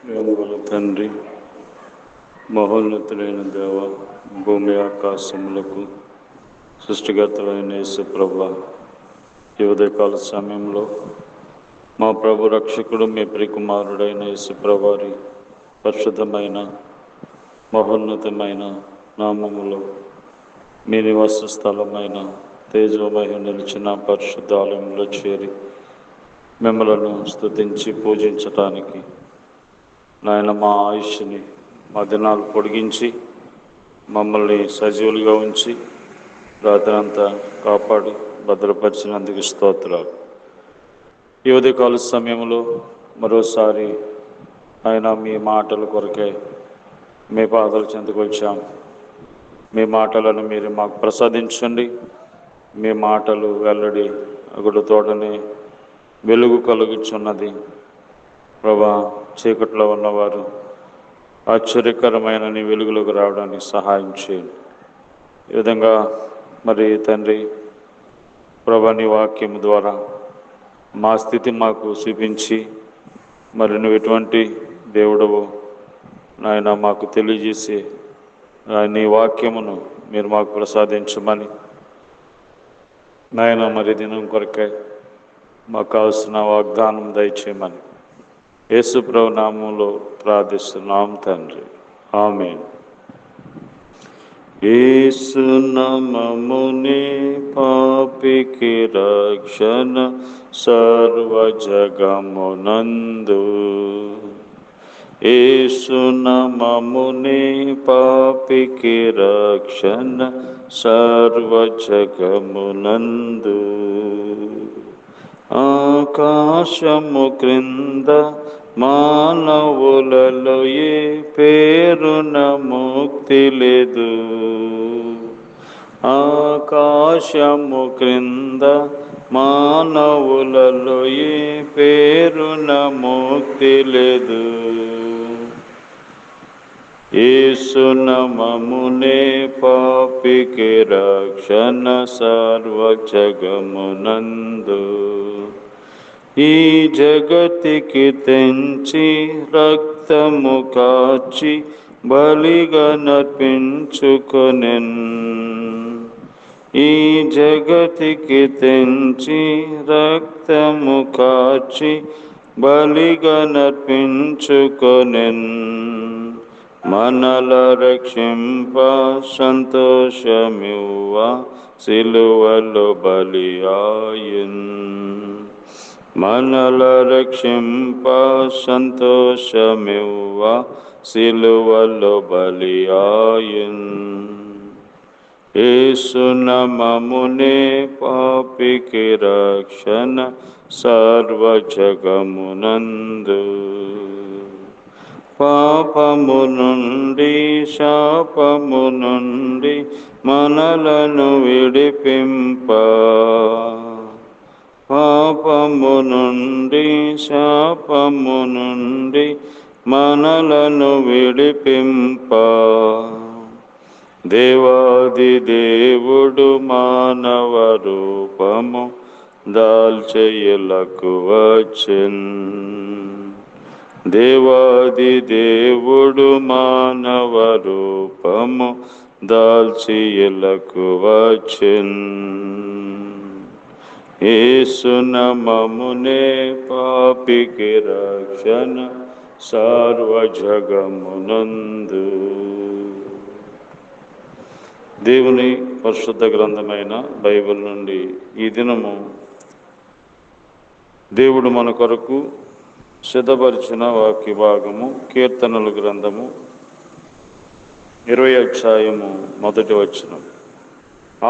ప్రేమగల తండ్రి, మహోన్నతులైన దేవ, భూమి ఆకాశములకు సృష్టికర్తలైన యేసు ప్రభువా, ఈ ఉదయకాల సమయంలో మా ప్రభు రక్షకుడు మీ ప్రియకుమారుడైన యేసు ప్రభువారి పరిశుద్ధమైన మహోన్నతమైన నామములో మీ నివాస స్థలమైన తేజోమయ నిలిచిన పరిశుద్ధ ఆలయంలో చేరి మిమ్మలను స్తుతించి పూజించటానికి నాయన మా ఆయుష్ని మా దినాలు పొడిగించి మమ్మల్ని సజీవులుగా ఉంచి రాత్రంతా కాపాడి భద్రపరిచినందుకు స్తోత్రాలు. ఈ ఉదయకాల సమయంలో మరోసారి ఆయన మీ మాటల కొరకే మీ పాదాల చెంతకు వచ్చాం. మీ మాటలను మీరు మాకు ప్రసాదించండి. మీ మాటలు వెల్లడి అగుడు తోటనే వెలుగు కలుగుచున్నది. ప్రభా, చీకట్లో ఉన్నవారు ఆశ్చర్యకరమైన నీ వెలుగులోకి రావడానికి సహాయం చేయండి. ఈ విధంగా మరి తండ్రి ప్రభా, నీ వాక్యం ద్వారా మా స్థితి మాకు చూపించి మరి నువ్వు ఎటువంటి దేవుడవు నాయన మాకు తెలియజేసి నీ వాక్యమును మీరు మాకు ప్రసాదించమని నాయన మరి దినం కొరకే మాకు కావలసిన వాగ్దానం దయచేయమని యేసు ప్రభు నామములో ప్రార్థిస్తున్నాం తండ్రి, ఆమేన్. యేసు నామమునే పాపికి రక్షణ సర్వ జగమునందు. యేసు నామమునే పాపికి రక్షణ సర్వ జగమునందు. ఆకాశము క్రింద మానవులలో ఏ పేరున ముక్తి లేదు. ఆకాశము క్రింద మానవులలో ఏ పేరున ముక్తి లేదు. యేసు నామమునే పాపికి రక్షణ సర్వ జగమునందు. ఈ జగతికి తెంచి రక్తము కాచి బలిగా నర్పించుకొనెన్. ఈ జగతికి తెంచి రక్తము కాచి బలిగా నర్పించుకొనెన్. మనల రక్షింప సంతోషమివ్వ సిలువలో బలియాయెన్. మనల రక్షింప సంతోషమివ్వ సిలువలో బలియాయెన్. యేసు నామమునే పాపికి రక్షణ సర్వ జగమునందు. పాపము నుండి శాపము నుండి మనలను విడిపింప. పాపము నుండి శాపము నుండి మనలను విడిపింప. దేవాది దేవుడు మానవ రూపము దాల్చెయ్యలకు వచ్చెన్. దేవాది దేవుడు మానవ రూపము దాల్చెయ్యలకు వచ్చెన్. యేసు నామమునే పాపికి రక్షణ సర్వ జగమునందు. దేవుని పరిశుద్ధ గ్రంథమైన బైబిల్ నుండి ఈ దినము దేవుడు మన కొరకు సిద్ధపరిచిన వాక్య భాగము కీర్తనల గ్రంథము 20వ అధ్యాయము 1వ వచనం.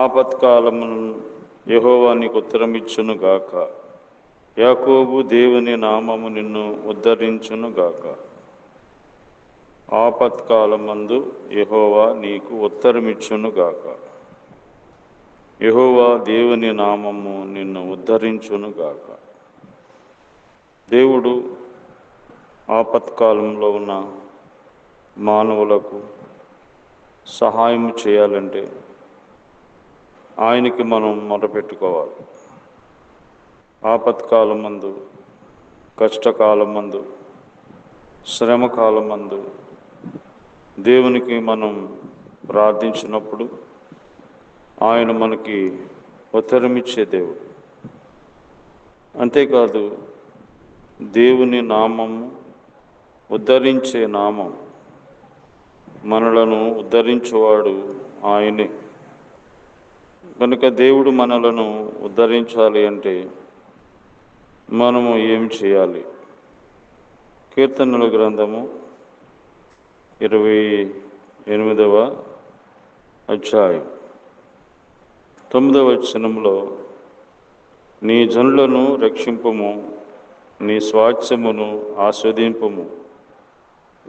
ఆపత్కాలమును యెహోవా నీకు ఉత్తరమిచ్చును గాక. యాకోబు దేవుని నామము నిన్ను ఉద్ధరించును గాక. ఆపత్కాలమందు యెహోవా నీకు ఉత్తరమిచ్చును గాక. యెహోవా దేవుని నామము నిన్ను ఉద్ధరించును గాక. దేవుడు ఆపత్కాలంలో ఉన్న మానవులకు సహాయం చేయాలంటే ఆయనకి మనం మొరపెట్టుకోవాలి. ఆపత్కాలం మందు, కష్టకాలం మందు శ్రమ కాలమందు దేవునికి మనం ప్రార్థించినప్పుడు ఆయన మనకి ఉత్తరమిచ్చే దేవుడు. అంతేకాదు దేవుని నామము ఉద్ధరించే నామం, మనలను ఉద్ధరించేవాడు ఆయనే. కనుక దేవుడు మనలను ఉద్ధరించాలి అంటే మనము ఏం చేయాలి? కీర్తనల గ్రంథము 28వ అధ్యాయం 9వ వచనంలో, నీ జనులను రక్షింపుము, నీ స్వాస్థ్యమును ఆస్వాదింపుము,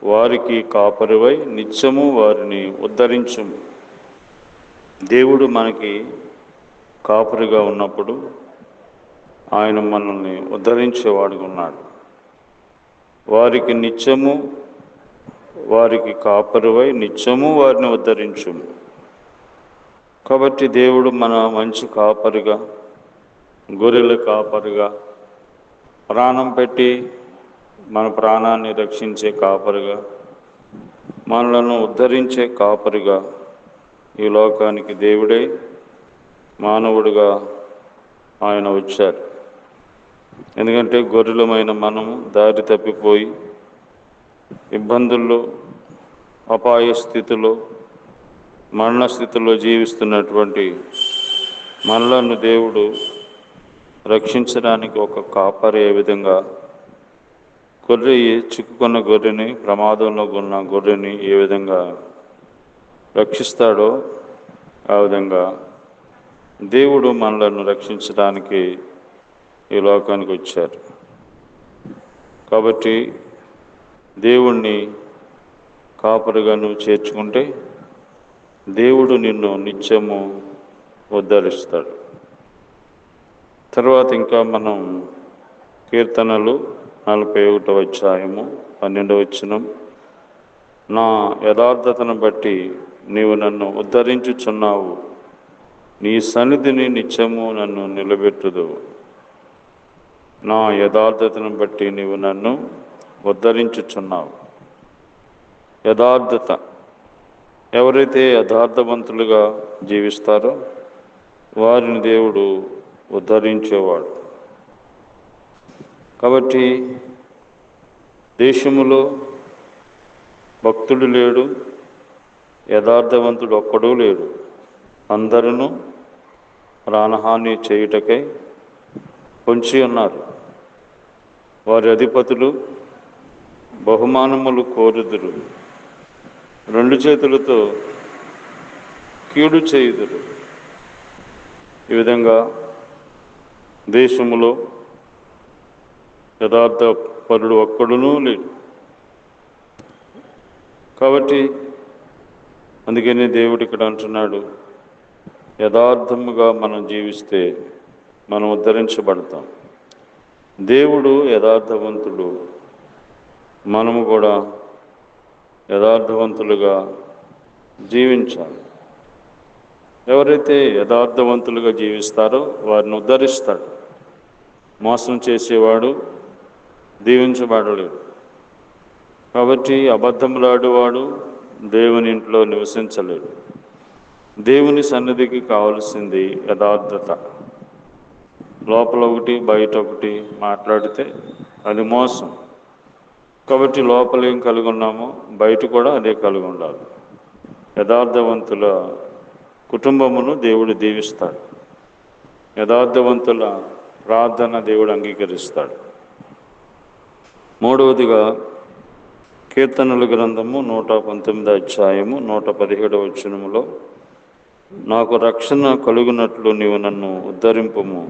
వారికి కాపరివై నిత్యము వారిని ఉద్ధరించుము. దేవుడు మనకి కాపరిగా ఉన్నప్పుడు ఆయన మనల్ని ఉద్ధరించేవాడుగా ఉన్నాడు. వారికి నిత్యము, వారికి కాపరివై నిత్యము వారిని ఉద్ధరించుము. కాబట్టి దేవుడు మన మంచి కాపరిగా, గొర్రెల కాపరిగా, ప్రాణం పెట్టి మన ప్రాణాన్ని రక్షించే కాపరిగా, మనలను ఉద్ధరించే కాపరిగా ఈ లోకానికి దేవుడే మానవుడిగా ఆయన వచ్చారు. ఎందుకంటే గొర్రెలమైన మనము దారి తప్పిపోయి ఇబ్బందుల్లో, అపాయ స్థితిలో, మరణ స్థితిలో జీవిస్తున్నటువంటి మనలను దేవుడు రక్షించడానికి ఒక కాపరి ఏ విధంగా చిక్కుకున్న గొర్రెని, ప్రమాదంలో ఉన్న గొర్రెని ఏ విధంగా రక్షిస్తాడో ఆ విధంగా దేవుడు మనలను రక్షించడానికి ఈ లోకానికి వచ్చారు. కాబట్టి దేవుణ్ణి కాపరిగా నువ్వు చేర్చుకుంటే దేవుడు నిన్ను నిత్యము ఉద్ధరిస్తాడు. తర్వాత ఇంకా మనం కీర్తనలు 41వ అధ్యాయము 12వ వచనం, నా యథార్థతను బట్టి నీవు నన్ను ఉద్ధరించుచున్నావు, నీ సన్నిధిని నిత్యము నన్ను నిలబెట్టుదువు. నా యథార్థతను బట్టి నీవు నన్ను ఉద్ధరించుచున్నావు. యథార్థత, ఎవరైతే యథార్థవంతులుగా జీవిస్తారో వారిని దేవుడు ఉద్ధరించేవాడు. కాబట్టి దేశములో భక్తుడు లేడు, యథార్థవంతుడు ఒక్కడూ లేడు. అందరూ ప్రాణహాని చేయుటకై పొంచి ఉన్నారు. వారి అధిపతులు బహుమానములు కోరుదురు, రెండు చేతులతో కీడు చేయుదురు. ఈ విధంగా దేశములో యథార్థ పరుడు ఒక్కడునూ లేడు. కాబట్టి అందుకనే దేవుడు ఇక్కడ అంటున్నాడు, యథార్థముగా మనం జీవిస్తే మనం ఉద్ధరించబడతాం. దేవుడు యథార్థవంతుడు, మనము కూడా యథార్థవంతులుగా జీవించాలి. ఎవరైతే యథార్థవంతులుగా జీవిస్తారో వారిని ఉద్ధరిస్తాడు. మోసం చేసేవాడు దీవించబడలేడు. కాబట్టి అబద్ధములాడేవాడు దేవుని ఇంట్లో నివసించలేడు. దేవుని సన్నిధికి కావలసింది యథార్థత. లోపల ఒకటి బయట ఒకటి మాట్లాడితే అది మోసం. కాబట్టి లోపల ఏం కలిగి ఉన్నామో బయట కూడా అదే కలిగి ఉండాలి. యథార్థవంతుల కుటుంబమును దేవుడు దీవిస్తాడు. యథార్థవంతుల ప్రార్థన దేవుడు అంగీకరిస్తాడు. మూడవదిగా కీర్తనల గ్రంథము 119వ అధ్యాయము 117వ వచనములో, నాకు రక్షణ కలుగునట్లు నీవు నన్ను ఉద్ధరింపుము,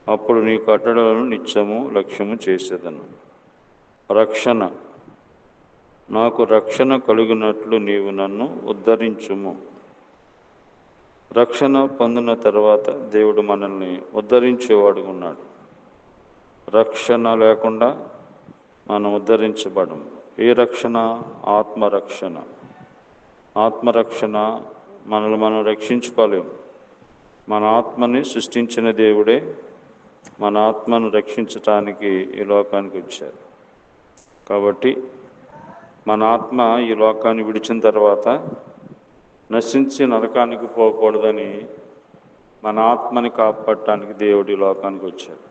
అప్పుడు నీ కట్టడలను నిత్యము లక్ష్యము చేసేదను. రక్షణ, నాకు రక్షణ కలుగునట్లు నీవు నన్ను ఉద్ధరించుము. రక్షణ పొందిన తర్వాత దేవుడు మనల్ని ఉద్ధరించేవాడుగా ఉన్నాడు. రక్షణ లేకుండా మనం ఉద్ధరించబడము. ఏ రక్షణ? ఆత్మరక్షణ. ఆత్మరక్షణ, మనల్ని మనం రక్షించుకోలేము. మన ఆత్మని సృష్టించిన దేవుడే మన ఆత్మను రక్షించటానికి ఈ లోకానికి వచ్చారు. కాబట్టి మన ఆత్మ ఈ లోకాన్ని విడిచిన తర్వాత నశించి నరకానికి పోకూడదని మన ఆత్మని కాపాడటానికి దేవుడు ఈ లోకానికి వచ్చాడు.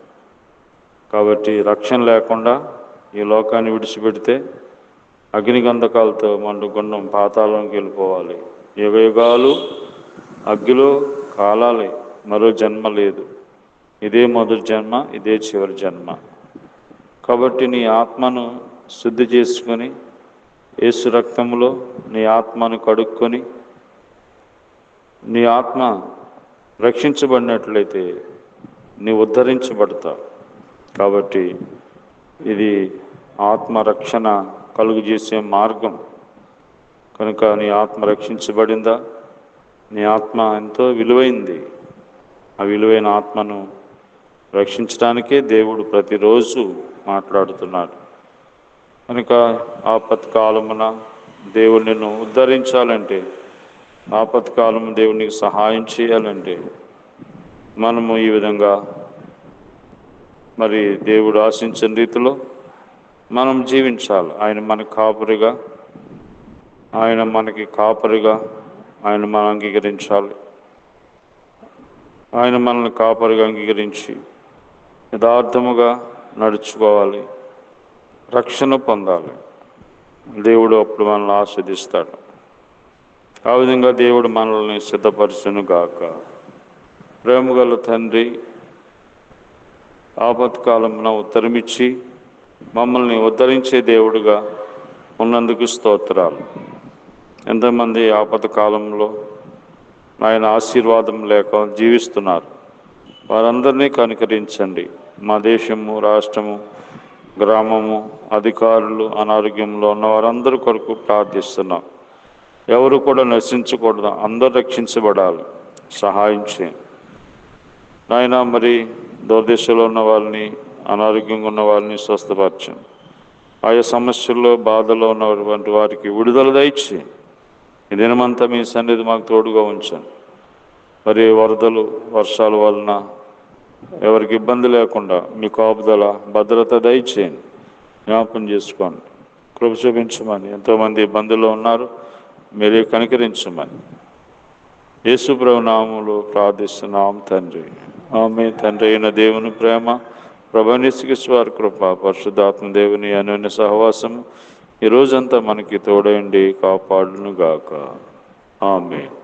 కాబట్టి రక్షణ లేకుండా ఈ లోకాన్ని విడిచిపెడితే అగ్నిగంధకాలతో మండుగుండం పాతాళంకి వెళ్ళిపోవాలి. యుగయుగాలు అగ్గిలో కాలాలి, మరో జన్మ లేదు. ఇదే మొదటి జన్మ, ఇదే చివరి జన్మ. కాబట్టి నీ ఆత్మను శుద్ధి చేసుకొని యేసు రక్తంలో నీ ఆత్మను కడుక్కొని నీ ఆత్మ రక్షించబడినట్లయితే నీ ఉద్ధరించబడతావు. కాబట్టి ఇది ఆత్మరక్షణ కలుగు చేసే మార్గం. కనుక నీ ఆత్మ రక్షించబడిందా? నీ ఆత్మ ఎంతో విలువైంది. ఆ విలువైన ఆత్మను రక్షించడానికే దేవుడు ప్రతిరోజు మాట్లాడుతున్నాడు. కనుక ఆపత్కాలమున దేవుడు నిన్ను ఉద్ధరించాలంటే, ఆపత్కాలము దేవునికి సహాయం చేయాలంటే మనము ఈ విధంగా మరి దేవుడు ఆశించిన రీతిలో మనం జీవించాలి. ఆయన మనకి కాపరిగా ఆయన మనం అంగీకరించాలి. ఆయన మనల్ని కాపరిగా అంగీకరించి యథార్థముగా నడుచుకోవాలి, రక్షణ పొందాలి. దేవుడు అప్పుడు మనల్ని ఆస్వాదిస్తాడు. ఆ విధంగా దేవుడు మనల్ని సిద్ధపరచును గాక. ప్రేమగల తండ్రి, ఆపత్కాలమున ఉత్తరమిచ్చి మమ్మల్ని ఉద్ధరించే దేవుడుగా ఉన్నందుకు స్తోత్రాలు. ఎంతమంది ఆపత్కాలంలో ఆయన ఆశీర్వాదం లేక జీవిస్తున్నారు, వారందరినీ కనికరించండి. మా దేశము, రాష్ట్రము, గ్రామము, అధికారులు అనారోగ్యంలో ఉన్న వారందరి కొరకు ప్రార్థిస్తున్నాం. ఎవరు కూడా నశించకూడదు, అందరూ రక్షించబడాలి. సహాయం చేయండి నాయన. మరి దూరదేశంలో ఉన్న వాళ్ళని, అనారోగ్యంగా ఉన్న వాళ్ళని స్వస్థపరచండి. ఆయా సమస్యల్లో బాధలో ఉన్నటువంటి వారికి విడుదల దయచేయండి. ఈ దినమంతా మీ సన్నిధి మాకు తోడుగా ఉంచండి. మరి వరదలు, వర్షాల వలన ఎవరికి ఇబ్బంది లేకుండా మీ కాపుదల, భద్రత దయచేయండి. జ్ఞాపకం చేసుకోండి, కృప చూపించమని. ఎంతోమంది ఇబ్బందుల్లో ఉన్నారు, మీరే కనికరించమని యేసు ప్రభు నామములో ప్రార్థిస్తున్నాం తండ్రి. ఆమె. తండ్రి అయిన దేవుని ప్రేమ, ప్రభువైన యేసుక్రీస్తు వారి కృప, పరిశుద్ధాత్మ దేవుని అన్యోన్య సహవాసము ఈ రోజంతా మనకి తోడైండి కాపాడును గాక. ఆమేన్.